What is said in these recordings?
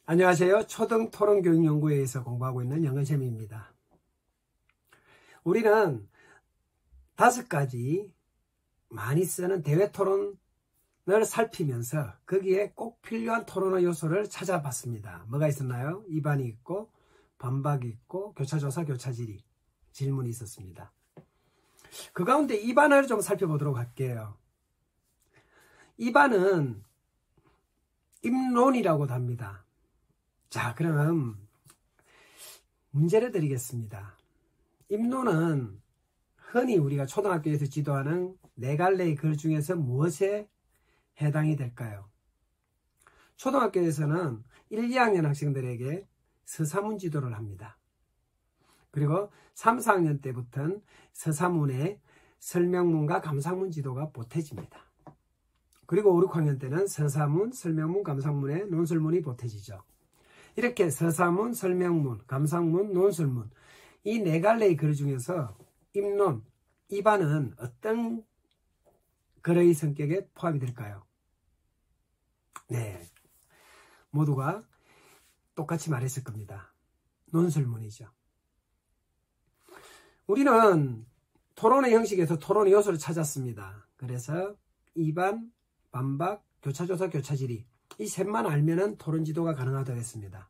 안녕하세요. 초등토론교육연구회에서 공부하고 있는 영은쌤입니다. 우리는 5가지 많이 쓰는 대외토론을 살피면서 거기에 꼭 필요한 토론의 요소를 찾아봤습니다. 뭐가 있었나요? 입안이 있고 반박이 있고 교차조사, 교차질의 질문이 있었습니다. 그 가운데 입안을 좀 살펴보도록 할게요. 입안은 입론이라고도 합니다. 자, 그럼 문제를 드리겠습니다. 입론은 흔히 우리가 초등학교에서 지도하는 4갈래의 글 중에서 무엇에 해당이 될까요? 초등학교에서는 1, 2학년 학생들에게 서사문 지도를 합니다. 그리고 3, 4학년 때부터는 서사문의 설명문과 감상문 지도가 보태집니다. 그리고 5, 6학년 때는 서사문, 설명문, 감상문의 논술문이 보태지죠. 이렇게 서사문, 설명문, 감상문, 논술문 이 4갈래의 글 중에서 입론, 입안은 어떤 글의 성격에 포함이 될까요? 네, 모두가 똑같이 말했을 겁니다. 논술문이죠. 우리는 토론의 형식에서 토론의 요소를 찾았습니다. 그래서 입안, 반박, 교차조사, 교차질의 이 셋만 알면은 토론 지도가 가능하다고 했습니다.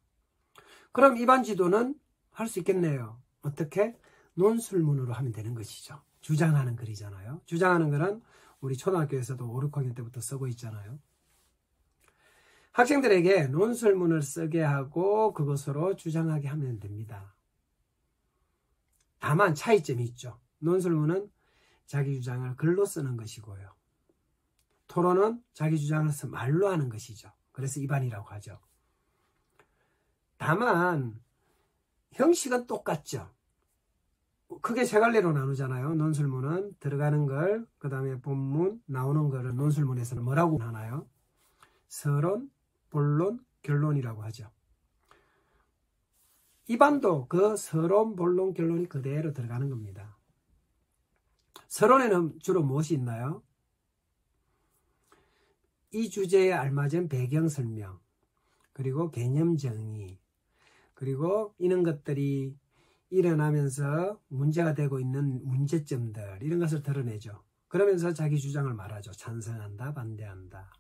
그럼 입안 지도는 할 수 있겠네요. 어떻게? 논술문으로 하면 되는 것이죠. 주장하는 글이잖아요. 주장하는 글은 우리 초등학교에서도 5, 6학년 때부터 쓰고 있잖아요. 학생들에게 논술문을 쓰게 하고 그것으로 주장하게 하면 됩니다. 다만 차이점이 있죠. 논술문은 자기 주장을 글로 쓰는 것이고요. 토론은 자기 주장을 말로 하는 것이죠. 그래서 입안이라고 하죠. 다만 형식은 똑같죠. 크게 3갈래로 나누잖아요. 논술문은 들어가는 걸, 그 다음에 본문, 나오는 거를 논술문에서는 뭐라고 하나요? 서론, 본론, 결론이라고 하죠. 입안도 그 서론, 본론, 결론이 그대로 들어가는 겁니다. 서론에는 주로 무엇이 있나요? 이 주제에 알맞은 배경 설명, 그리고 개념 정의, 그리고 이런 것들이 일어나면서 문제가 되고 있는 문제점들, 이런 것을 드러내죠. 그러면서 자기 주장을 말하죠. 찬성한다, 반대한다.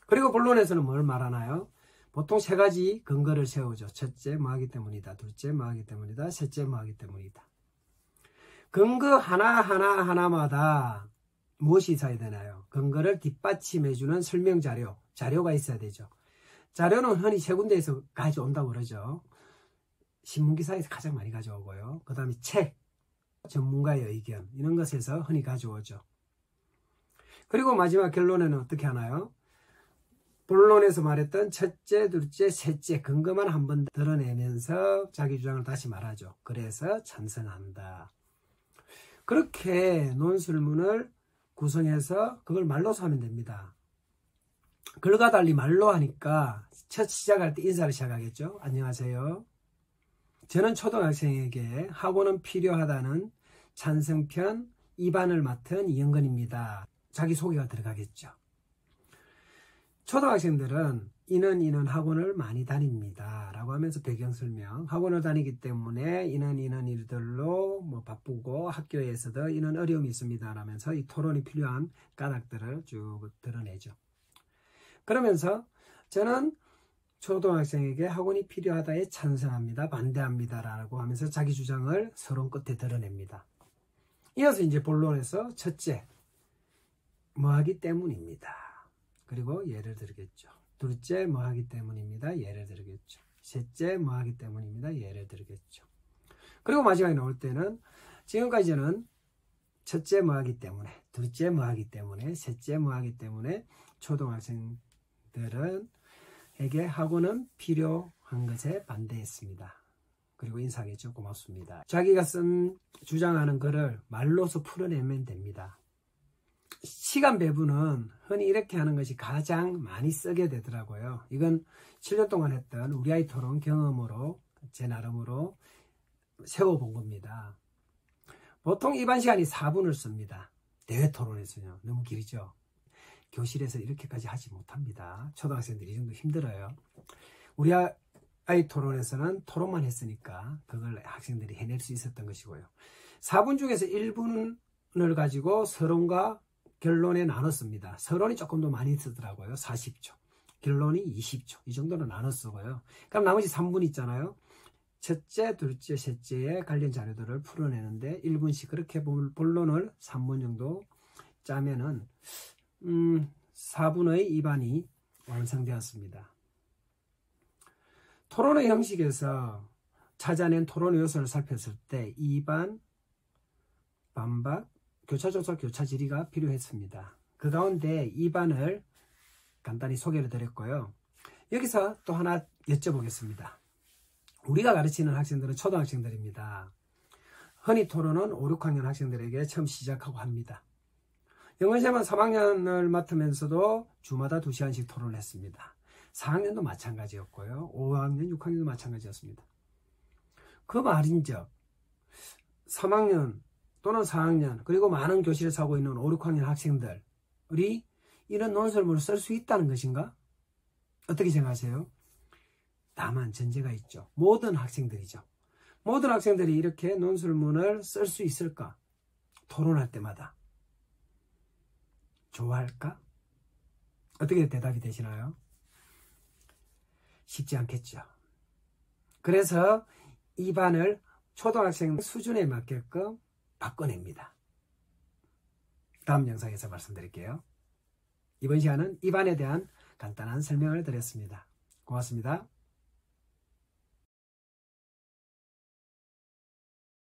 그리고 본론에서는 뭘 말하나요? 보통 3가지 근거를 세우죠. 첫째, 뭐하기 때문이다. 둘째, 뭐하기 때문이다. 셋째, 뭐하기 때문이다. 근거 하나마다 무엇이 있어야 되나요? 근거를 뒷받침해주는 설명 자료가 있어야 되죠. 자료는 흔히 3군데에서 가져온다고 그러죠. 신문기사에서 가장 많이 가져오고요. 그 다음에 책, 전문가의 의견 이런 것에서 흔히 가져오죠. 그리고 마지막 결론에는 어떻게 하나요? 본론에서 말했던 첫째, 둘째, 셋째 근거만 한번 드러내면서 자기 주장을 다시 말하죠. 그래서 찬성한다. 그렇게 논술문을 구성해서 그걸 말로서 하면 됩니다. 글과 달리 말로 하니까 첫 시작할 때 인사를 시작하겠죠. 안녕하세요. 저는 초등학생에게 학원은 필요하다는 찬성편 입안을 맡은 이영건입니다. 자기소개가 들어가겠죠. 초등학생들은 이는 학원을 많이 다닙니다 라고 하면서 배경설명, 학원을 다니기 때문에 이는 일들로 바쁘고 학교에서도 이는 어려움이 있습니다 라면서 이 토론이 필요한 까닭들을 쭉 드러내죠. 그러면서 저는 초등학생에게 학원이 필요하다에 찬성합니다, 반대합니다 라고 하면서 자기 주장을 서론 끝에 드러냅니다. 이어서 이제 본론에서 첫째, 뭐하기 때문입니다. 그리고 예를 들겠죠. 둘째, 뭐하기 때문입니다. 예를 들겠죠. 셋째, 뭐하기 때문입니다. 예를 들겠죠. 그리고 마지막에 나올 때는 지금까지는 첫째, 뭐하기 때문에, 둘째, 뭐하기 때문에, 셋째, 뭐하기 때문에 초등학생들은 에게 학원은 필요한 것에 반대했습니다. 그리고 인사하겠죠. 고맙습니다. 자기가 주장하는 글을 말로서 풀어내면 됩니다. 시간 배분은 흔히 이렇게 하는 것이 가장 많이 쓰게 되더라고요. 이건 7년 동안 했던 우리 아이 토론 경험으로 제 나름으로 세워본 겁니다. 보통 입안 시간이 4분을 씁니다. 대회 토론에서요. 너무 길죠. 교실에서 이렇게까지 하지 못합니다. 초등학생들이 이 정도 힘들어요. 우리 아이 토론에서는 토론만 했으니까 그걸 학생들이 해낼 수 있었던 것이고요. 4분 중에서 1분을 가지고 서론과 결론에 나눴습니다. 서론이 조금 더 많이 쓰더라고요. 40초. 결론이 20초. 이 정도로 나눠 쓰고요. 그럼 나머지 3분 있잖아요. 첫째, 둘째, 셋째의 관련 자료들을 풀어내는데 1분씩 그렇게 본론을 3분 정도 짜면은 4분의 2반이 완성되었습니다. 토론의 형식에서 찾아낸 토론 요소를 살폈을 때 2반, 반박, 교차조사, 교차질의가 필요했습니다. 그 가운데 2반을 간단히 소개를 드렸고요. 여기서 또 하나 여쭤보겠습니다. 우리가 가르치는 학생들은 초등학생들입니다. 흔히 토론은 5, 6학년 학생들에게 처음 시작하고 합니다. 영어시험은 3학년을 맡으면서도 주마다 2시간씩 토론을 했습니다. 4학년도 마찬가지였고요. 5학년, 6학년도 마찬가지였습니다. 그 말인즉 3학년 또는 4학년 그리고 많은 교실에서 하고 있는 5, 6학년 학생들이 이런 논술문을 쓸 수 있다는 것인가? 어떻게 생각하세요? 다만 전제가 있죠. 모든 학생들이죠. 모든 학생들이 이렇게 논술문을 쓸 수 있을까? 토론할 때마다. 좋아할까? 어떻게 대답이 되시나요? 쉽지 않겠죠. 그래서 이 반을 초등학생 수준에 맞게끔 바꿔냅니다. 다음 영상에서 말씀드릴게요. 이번 시간은 이 반에 대한 간단한 설명을 드렸습니다. 고맙습니다.